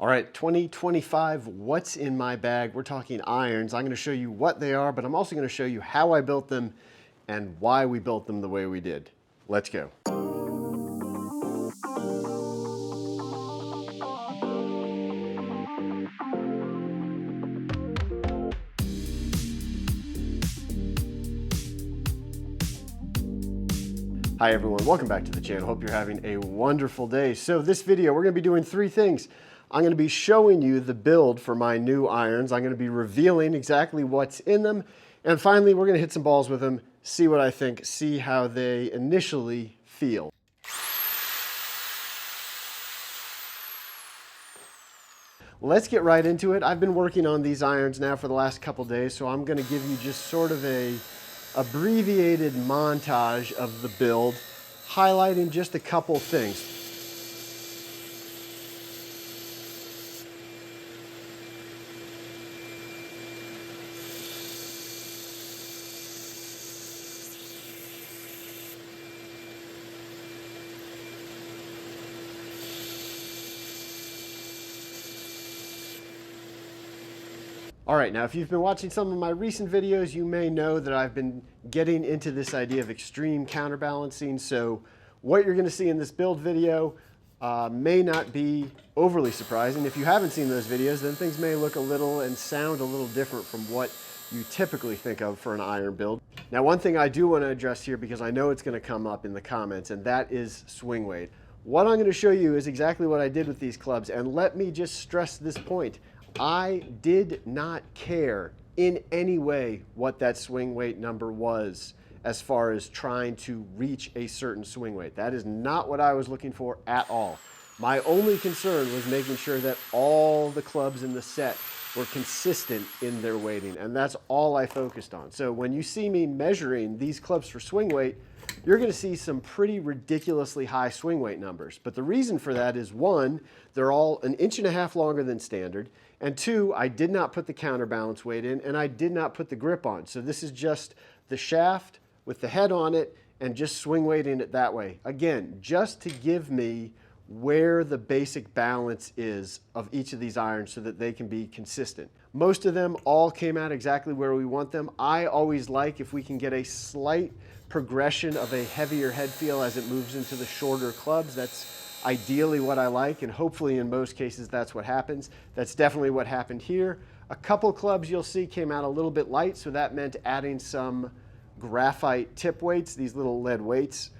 All right, 2025, what's in my bag? We're talking irons. I'm going to show you what they are, but I'm also going to show you how I built them and why we built them the way we did. Let's go. Hi everyone, welcome back to the channel. Hope you're having a wonderful day. So this video, we're going to be doing three things. I'm going to be showing you the build for my new irons. I'm going to be revealing exactly what's in them. And finally, we're going to hit some balls with them, see what I think, see how they initially feel. Let's get right into it. I've been working on these irons now for the last couple days, so I'm going to give you just sort of a abbreviated montage of the build, highlighting just a couple things. All right, now if you've been watching some of my recent videos, you may know that I've been getting into this idea of extreme counterbalancing. So what you're gonna see in this build video may not be overly surprising. If you haven't seen those videos, then things may look a little and sound a little different from what you typically think of for an iron build. Now, one thing I do wanna address here, because I know it's gonna come up in the comments, and that is swing weight. What I'm gonna show you is exactly what I did with these clubs, and let me just stress this point. I did not care in any way what that swing weight number was as far as trying to reach a certain swing weight. That is not what I was looking for at all. My only concern was making sure that all the clubs in the set were consistent in their weighting, and that's all I focused on. So when you see me measuring these clubs for swing weight, you're going to see some pretty ridiculously high swing weight numbers. But the reason for that is, one, they're all 1.5 inches longer than standard, and two, I did not put the counterbalance weight in, and I did not put the grip on. So this is just the shaft with the head on it and just swing weighting it that way. Again, just to give me where the basic balance is of each of these irons so that they can be consistent. Most of them all came out exactly where we want them. I always like if we can get a slight progression of a heavier head feel as it moves into the shorter clubs. That's ideally what I like, and hopefully in most cases that's what happens. That's definitely what happened here. A couple clubs you'll see came out a little bit light, so that meant adding some graphite tip weights, these little lead weights.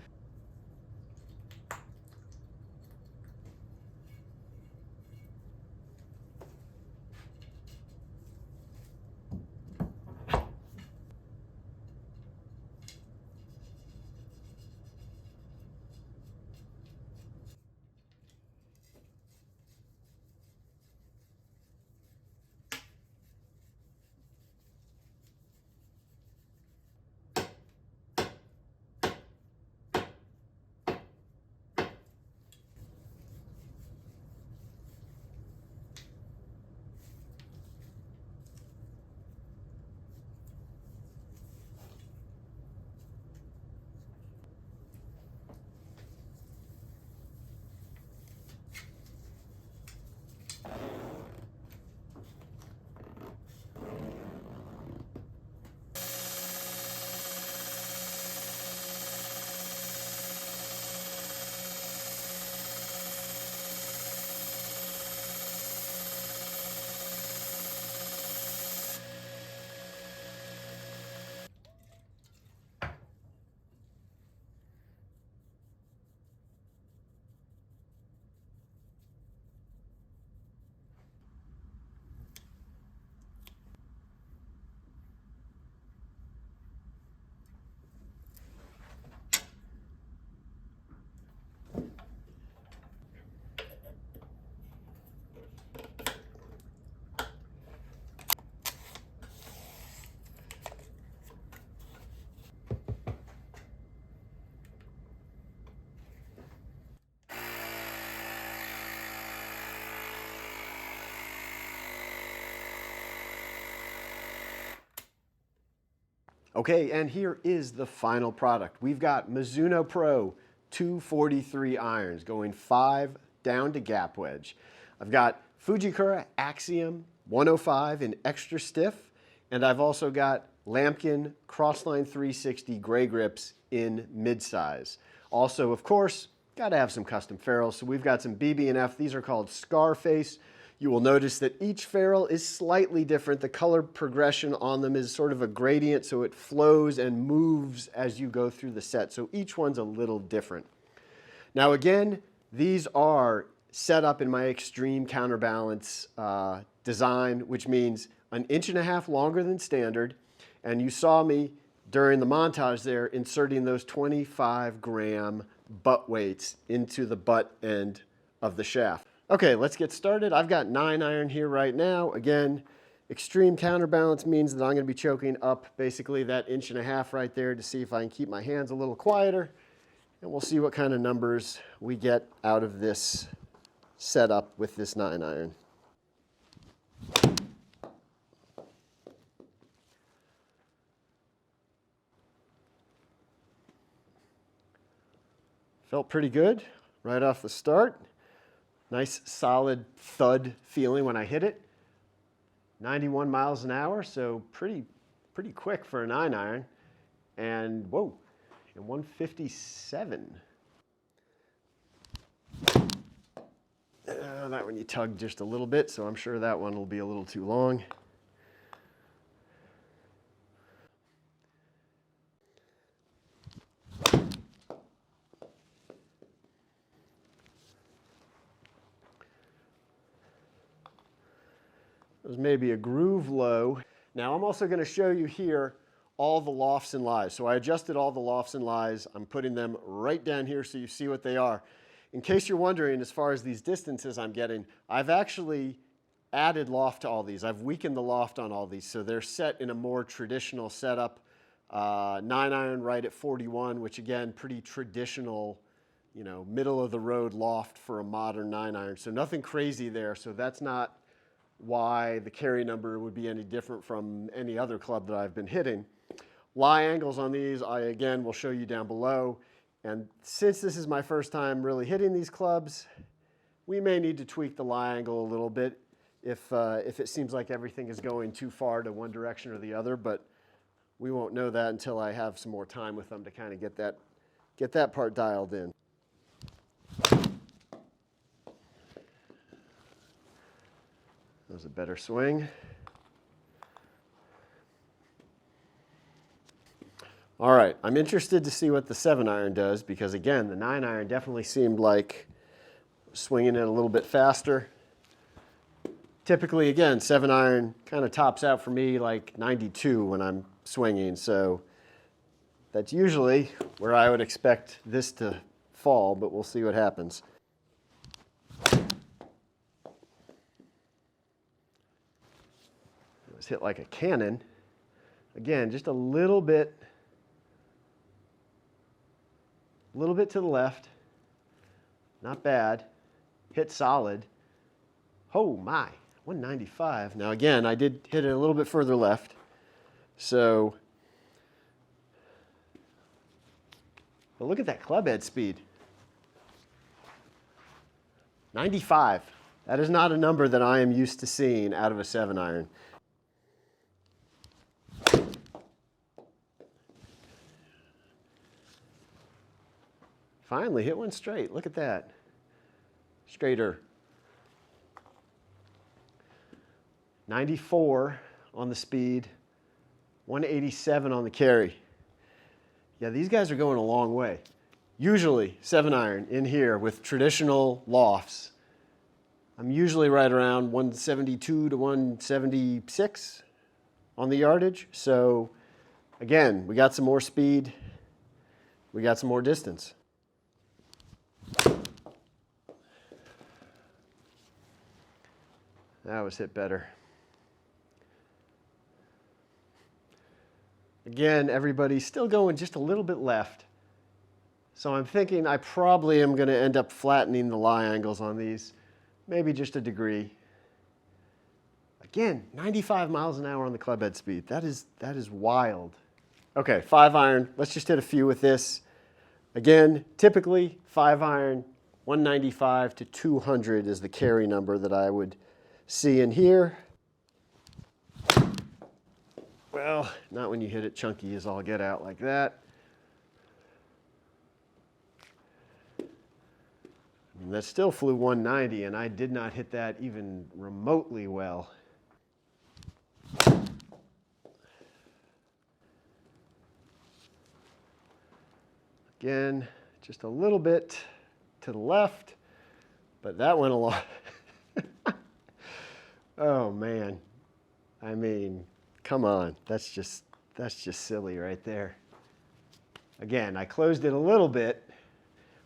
Okay, and here is the final product. We've got Mizuno Pro 243 irons going 5 down to gap wedge. I've got Fujikura Axiom 105 in extra stiff, and I've also got Lamkin Crossline 360 gray grips in mid-size. Also, of course, got to have some custom ferrules, so we've got some BB&F. These are called Scarface. You will notice that each ferrule is slightly different. The color progression on them is sort of a gradient, so it flows and moves as you go through the set. So each one's a little different. Now again, these are set up in my extreme counterbalance design, which means 1.5 inches longer than standard. And you saw me during the montage there inserting those 25-gram butt weights into the butt end of the shaft. Okay, let's get started. I've got 9-iron here right now. Again, extreme counterbalance means that I'm going to be choking up basically that 1.5 inches right there to see if I can keep my hands a little quieter. And we'll see what kind of numbers we get out of this setup with this 9-iron. Felt pretty good right off the start. Nice solid thud feeling when I hit it. 91 miles an hour, so pretty quick for a 9-iron. And whoa, and 157. That one you tug just a little bit, so I'm sure that one will be a little too long. There's maybe a groove low. Now I'm also going to show you here all the lofts and lies. So I adjusted all the lofts and lies. I'm putting them right down here so you see what they are. In case you're wondering, as far as these distances I'm getting, I've actually added loft to all these. I've weakened the loft on all these, so they're set in a more traditional setup. 9-iron right at 41, which again, pretty traditional, you know, middle of the road loft for a modern 9-iron. So nothing crazy there. So that's not why the carry number would be any different from any other club that I've been hitting. Lie angles on these, I again will show you down below. And since this is my first time really hitting these clubs, we may need to tweak the lie angle a little bit if it seems like everything is going too far to one direction or the other, but we won't know that until I have some more time with them to kind of get that part dialed in. That was a better swing. All right, I'm interested to see what the 7-iron does because again, the 9-iron definitely seemed like swinging it a little bit faster. Typically, again, 7-iron kind of tops out for me like 92 when I'm swinging, so that's usually where I would expect this to fall, but we'll see what happens. It was hit like a cannon. Again, just a little bit to the left. Not bad. Hit solid. Oh my, 195. Now again, I did hit it a little bit further left. So, but look at that club head speed. 95. That is not a number that I am used to seeing out of a 7-iron. Finally hit one straight. Look at that. Straighter. 94 on the speed, 187 on the carry. Yeah, these guys are going a long way. Usually 7-iron in here with traditional lofts, I'm usually right around 172 to 176 on the yardage. So again, we got some more speed, we got some more distance. That was hit better. Again, everybody's still going just a little bit left. So I'm thinking I probably am going to end up flattening the lie angles on these, maybe just a degree. Again, 95 miles an hour on the club head speed. That is wild. Okay, 5-iron. Let's just hit a few with this. Again, typically 5-iron, 195 to 200 is the carry number that I would see in here. Well, not when you hit it chunky as all get out like that. And that still flew 190, and I did not hit that even remotely well. Again, just a little bit to the left, but that went a lot. Oh man, I mean, come on, that's just silly right there. Again, I closed it a little bit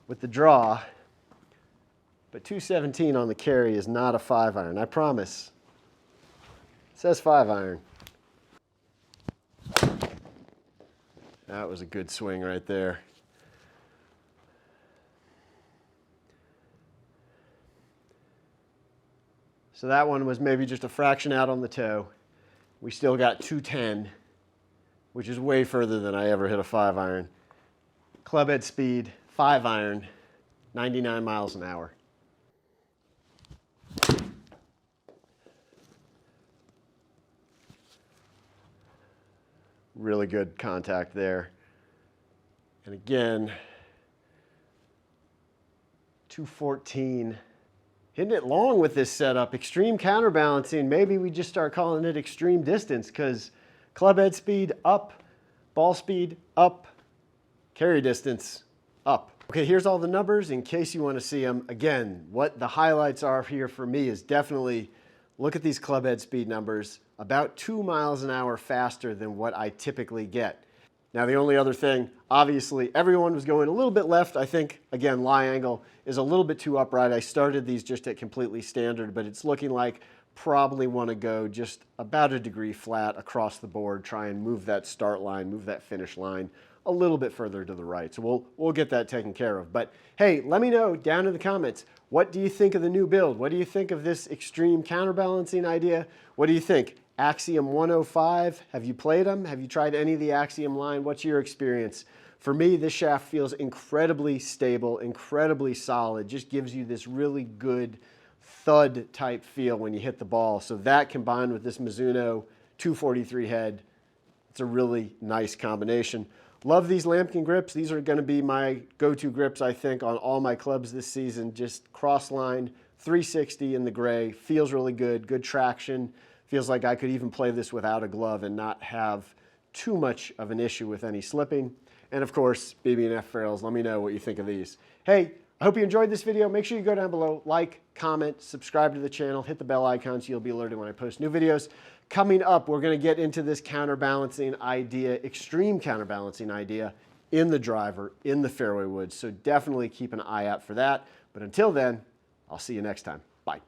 with the draw, but 217 on the carry is not a 5-iron, I promise. It says 5-iron. That was a good swing right there. So that one was maybe just a fraction out on the toe. We still got 210, which is way further than I ever hit a 5-iron. Club head speed, 5-iron, 99 miles an hour. Really good contact there. And again, 214. Hitting it long with this setup. Extreme counterbalancing. Maybe we just start calling it extreme distance because club head speed up, ball speed up, carry distance up. Okay, here's all the numbers in case you want to see them. Again, what the highlights are here for me is definitely look at these club head speed numbers. About 2 miles an hour faster than what I typically get. Now the only other thing, obviously everyone was going a little bit left. I think, again, lie angle is a little bit too upright. I started these just at completely standard, but it's looking like probably want to go just about a degree flat across the board, try and move that start line, move that finish line a little bit further to the right. So we'll get that taken care of. But hey, let me know down in the comments, what do you think of the new build? What do you think of this extreme counterbalancing idea? What do you think? Axiom 105, have you played them? Have you tried any of the Axiom line? What's your experience? For me, this shaft feels incredibly stable, incredibly solid, just gives you this really good thud type feel when you hit the ball. So that combined with this Mizuno 243 head, it's a really nice combination. Love these lambkin grips. These are going to be my go-to grips, I think, on all my clubs this season. Just cross-line, 360 in the gray, feels really good, good traction. Feels like I could even play this without a glove and not have too much of an issue with any slipping. And of course, BB&F ferrules, let me know what you think of these. Hey, I hope you enjoyed this video. Make sure you go down below, like, comment, subscribe to the channel, hit the bell icon so you'll be alerted when I post new videos. Coming up, we're going to get into this counterbalancing idea, extreme counterbalancing idea in the driver, in the fairway woods. So definitely keep an eye out for that. But until then, I'll see you next time. Bye.